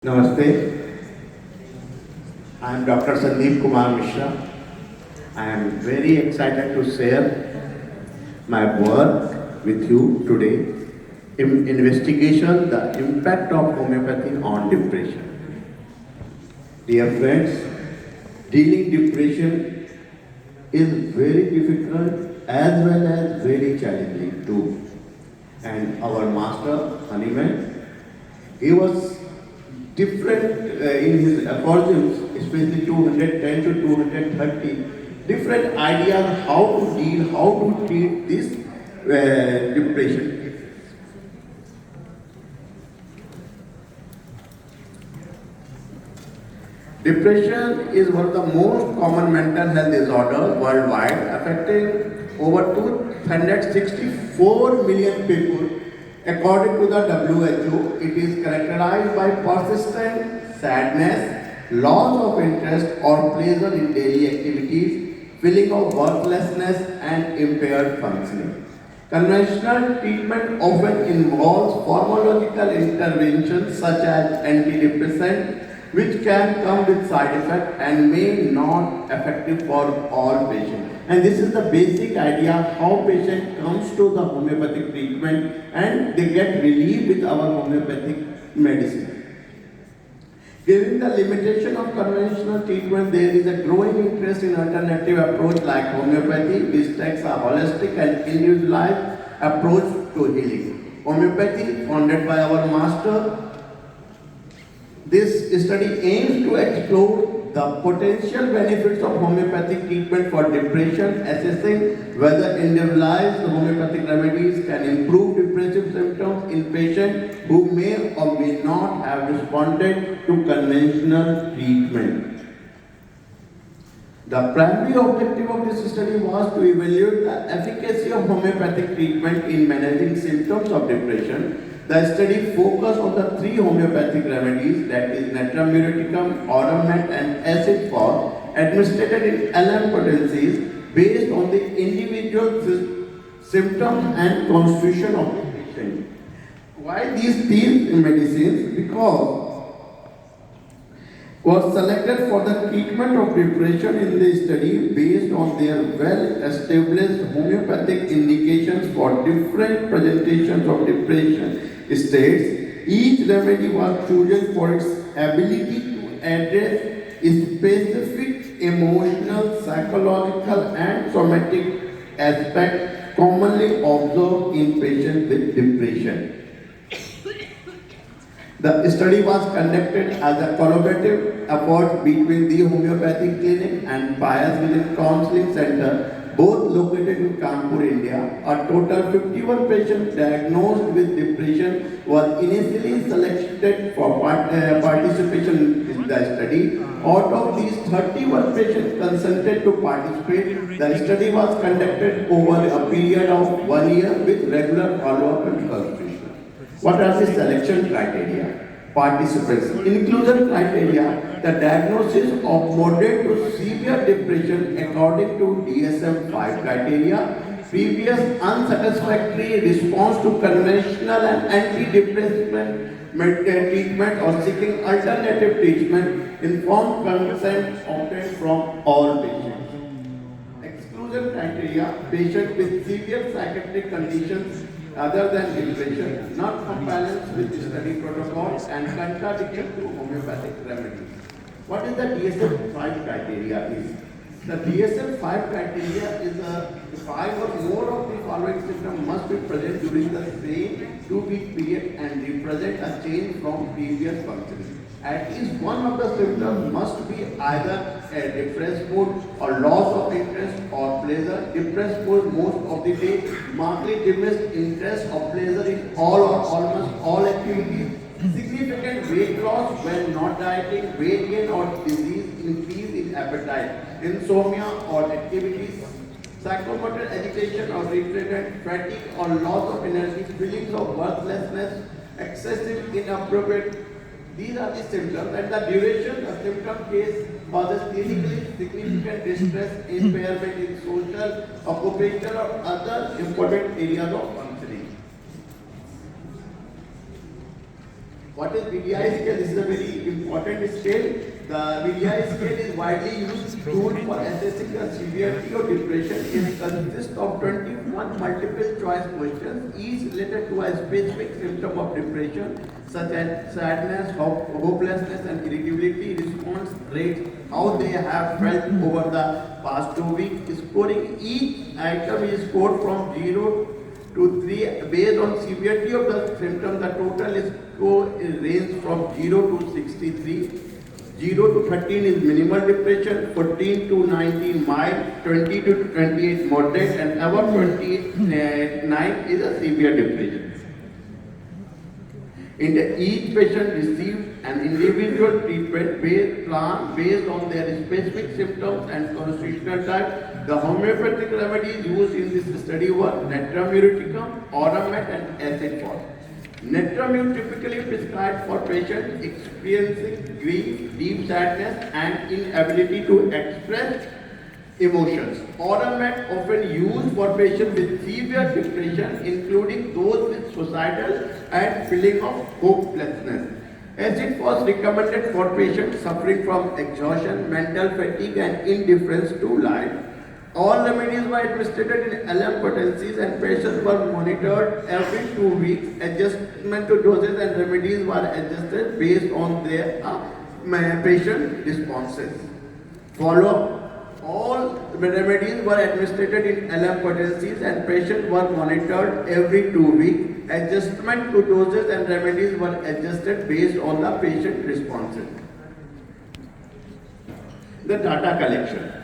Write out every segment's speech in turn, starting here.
Namaste, I am Dr. Sandeep Kumar Mishra. I am very excited to share my work with you today in investigation the impact of homeopathy on depression. Dear friends, dealing depression is very difficult as well as very challenging too. And our master, Hahnemann, he was different in his aphorisms, especially 210 to 230, different ideas how to deal, how to treat this depression. Depression is one of the most common mental health disorders worldwide, affecting over 264 million people. According to the WHO, it is characterized by persistent sadness, loss of interest or pleasure in daily activities, feeling of worthlessness, and impaired functioning. Conventional treatment often involves pharmacological interventions such as antidepressant, which can come with side effects and may not effective for all patients. And this is the basic idea how patient comes to the homeopathic treatment and they get relief with our homeopathic medicine. Given the limitation of conventional treatment, there is a growing interest in alternative approach like homeopathy, which takes a holistic and individualized approach to healing. Homeopathy, founded by our master, this study aims to explore the potential benefits of homeopathic treatment for depression, assessing whether individualized homeopathic remedies can improve depressive symptoms in patients who may or may not have responded to conventional treatment. The primary objective of this study was to evaluate the efficacy of homeopathic treatment in managing symptoms of depression. The study focused on the three homeopathic remedies, that is Natrum muriaticum, Auromet, and Acid Fall, administered in LM potencies based on the individual symptoms and constitution of the patient. Why these three medicines? Because was selected for the treatment of depression in the study based on their well-established homeopathic indications for different presentations of depression states. Each remedy was chosen for its ability to address specific emotional, psychological, and somatic aspects commonly observed in patients with depression. The study was conducted as a collaborative effort between the homeopathic clinic and Pius Within Counseling Center, both located in Kanpur, India. A total 51 patients diagnosed with depression were initially selected for participation in the study. Out of these, 31 patients consented to participate. The study was conducted over a period of 1 year with regular follow-up and consultation. What are the selection criteria? Participants. Inclusion criteria, the diagnosis of moderate to severe depression according to DSM-5 criteria, previous unsatisfactory response to conventional and antidepressant treatment or seeking alternative treatment, informed consent obtained from all patients. Exclusion criteria, patient with severe psychiatric conditions other than depression, not compliance with the study protocols and contradiction to homeopathic remedies. What is the DSM-5 criteria is? The DSM-5 criteria is a 5 or more of the following symptoms must be present during the same 2-week period and represent a change from previous functioning. At least one of the symptoms must be either a depressed mood or loss of interest or pleasure. Depressed mood most of the day, markedly diminished interest or pleasure in all or almost all activities, significant weight loss when not dieting, weight gain or disease, increase in appetite, insomnia or activities, psychomotor agitation or retarded, fatigue or loss of energy, feelings of worthlessness, excessive inappropriate. These are the symptoms, and the duration of symptom case causes clinically significant distress, impairment in social, occupational, or other important areas of functioning. What is BDI scale? This is a very important scale. The BDI scale is widely used tool for assessing the severity of depression. It consists of 21 multiple choice questions, each related to a specific symptom of depression, such as sadness, hopelessness, and irritability, response rates, how they have felt over the past 2 weeks. Scoring each item is scored from 0 to 3 based on severity of the symptom. The total score ranges from 0 to 63. 0 to 13 is minimal depression, 14 to 19 mild, 20 to 28 moderate, and above 29 is a severe depression. Each patient receives an individual treatment plan based on their specific symptoms and constitutional type. The homeopathic remedies used in this study were Netramyr, Oramet, and Acid Force. Netramyr typically prescribed for patients experiencing grief, deep sadness, and inability to express emotions. Oramet often used for patients with severe depression, including those with suicidal and feeling of hopelessness. Acid was recommended for patients suffering from exhaustion, mental fatigue, and indifference to life. All remedies were administered in LM potencies and patients were monitored every 2 weeks. Adjustment to doses and remedies were adjusted based on their patient responses. Follow-up. All remedies were administered in LM potencies and patients were monitored every 2 weeks. Adjustment to doses and remedies were adjusted based on the patient responses. The data collection.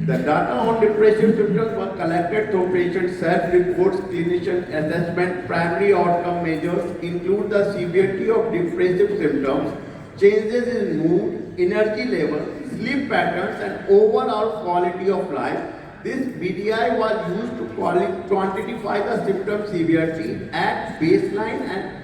The data on depressive symptoms were collected through patient self-reports, clinician assessment. Primary outcome measures include the severity of depressive symptoms, changes in mood, energy level, sleep patterns, and overall quality of life. This BDI was used to quantify the symptom severity at baseline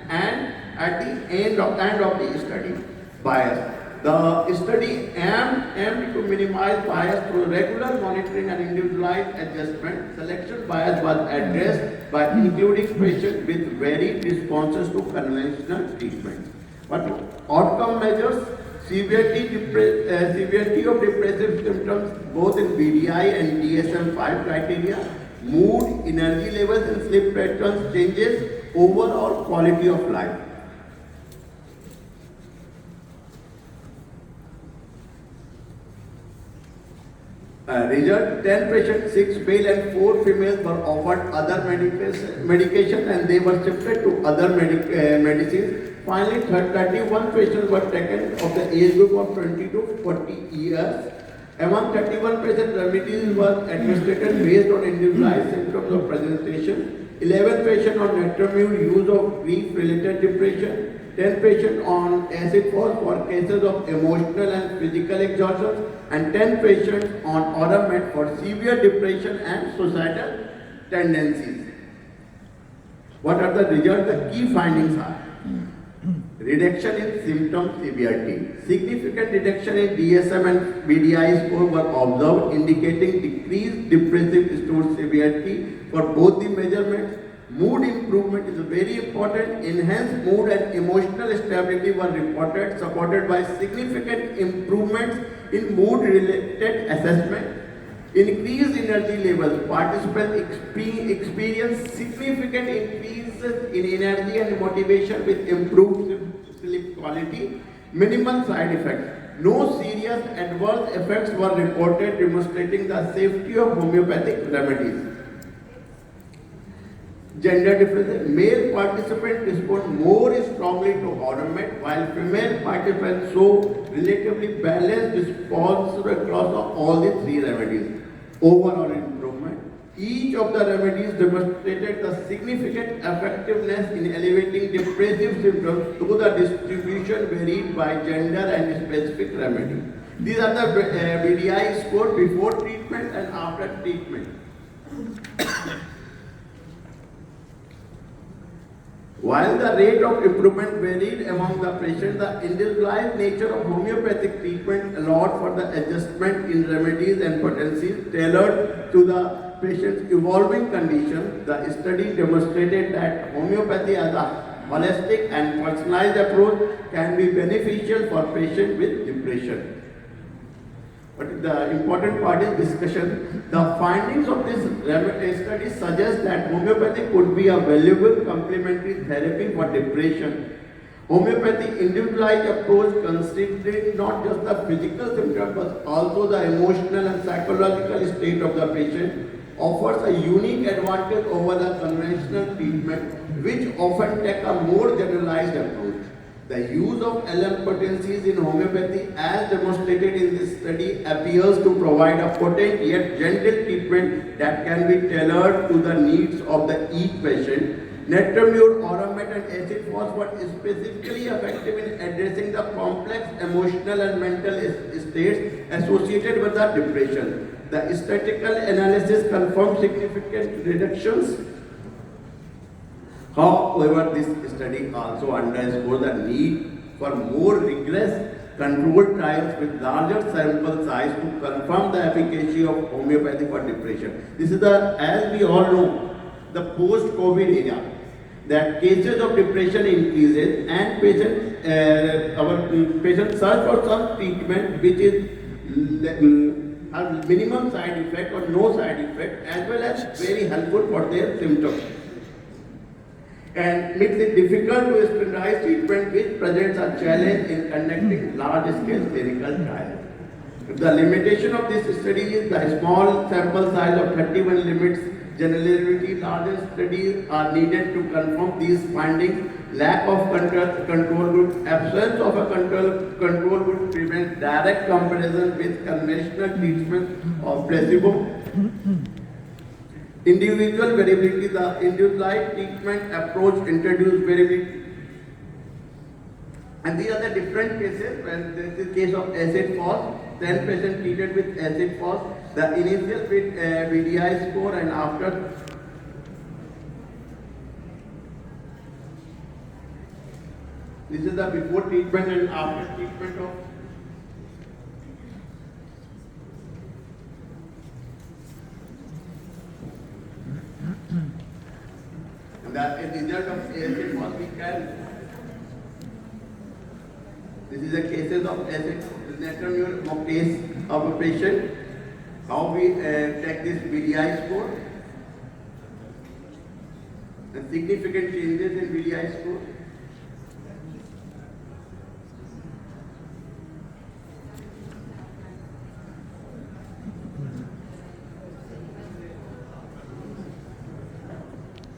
and at the end of the study. Bias. The study aimed to minimize bias through regular monitoring and individualized adjustment. Selection bias was addressed by including patients with varied responses to conventional treatment. But outcome measures, severity of depressive symptoms both in BDI and DSM-5 criteria, mood, energy levels, and sleep patterns changes, overall quality of life. Result: 10 patients, 6 male and 4 females were offered other medication and they were shifted to other medicines. Finally, 31 patients were taken of the age group of 20 to 40 years. Among 31 patients, remedies were administered based on individualized symptoms of presentation. 11 patients on Netramyr use of grief-related depression. 10 patients on acid for cases of emotional and physical exhaustion, and 10 patients on Oramet for severe depression and suicidal tendencies. What are the results? The key findings are reduction in symptom severity. Significant reduction in DSM and BDI score were observed, indicating decreased depressive episode severity for both the measurements. Mood improvement is very important. Enhanced mood and emotional stability were reported, supported by significant improvements in mood-related assessment. Increased energy levels. Participants experience significant increases in energy and motivation with improved sleep quality. Minimal side effects. No serious adverse effects were reported, demonstrating the safety of homeopathic remedies. Gender differences. Male participants respond more strongly to Oramet, while female participants show relatively balanced response across all the 3 remedies. Overall improvement. Each of the remedies demonstrated the significant effectiveness in alleviating depressive symptoms, though the distribution varied by gender and specific remedy. These are the BDI score before treatment and after treatment. While the rate of improvement varied among the patients, the individualized nature of homeopathic treatment allowed for the adjustment in remedies and potencies tailored to the patient's evolving condition. The study demonstrated that homeopathy has a holistic and personalized approach can be beneficial for patients with depression. But the important part is discussion. The findings of this study suggest that homeopathy could be a valuable complementary therapy for depression. Homeopathy individualized approach considering not just the physical symptoms but also the emotional and psychological state of the patient offers a unique advantage over the conventional treatment which often take a more generalized approach. The use of LM potencies in homeopathy as demonstrated in this study appears to provide a potent yet gentle treatment that can be tailored to the needs of the each patient. Netramure, Aromat and acid phosphate is specifically effective in addressing the complex emotional and mental states associated with the depression. The statistical analysis confirms significant reductions. However, this study also underscores the need for more rigorous controlled trials with larger sample size to confirm the efficacy of homeopathy for depression. This is as we all know, the post-COVID era, that cases of depression increases and patients search for some treatment which is have minimum side effect or no side effect as well as very helpful for their symptoms. And makes it difficult to standardize treatment which presents a challenge in conducting large-scale clinical trials. The limitation of this study is the small sample size of 31 limits generality. Larger studies are needed to confirm these findings. Lack of control group, absence of a control group prevents direct comparison with conventional treatment or placebo. Individual variability, the individualized treatment approach introduced variability. And these are the different cases. When this is case of acid phos, 10 patients treated with acid phos, the initial VDI score and after this is the before treatment and after treatment of and the result of acid phos we can. This is the cases of acid Netramure case of a patient. How we take this VDI score and significant changes in VDI score.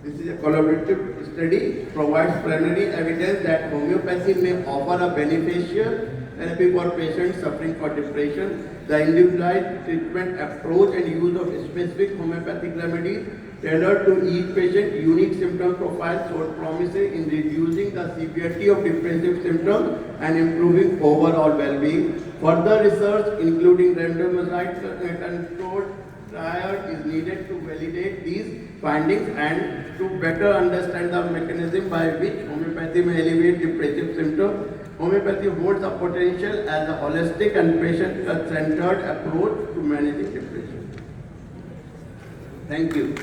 This is a collaborative study, provides primary evidence that homeopathy may offer a beneficial therapy for patients suffering from depression. The individualized treatment approach and use of specific homeopathic remedies tailored to each patient's unique symptom profile showed promising in reducing the severity of depressive symptoms and improving overall well-being. Further research, including randomized controlled trial, is needed to validate these findings and to better understand the mechanism by which homeopathy may alleviate depressive symptoms. Homeopathy holds the potential as a holistic and patient-centered approach to managing depression. Thank you.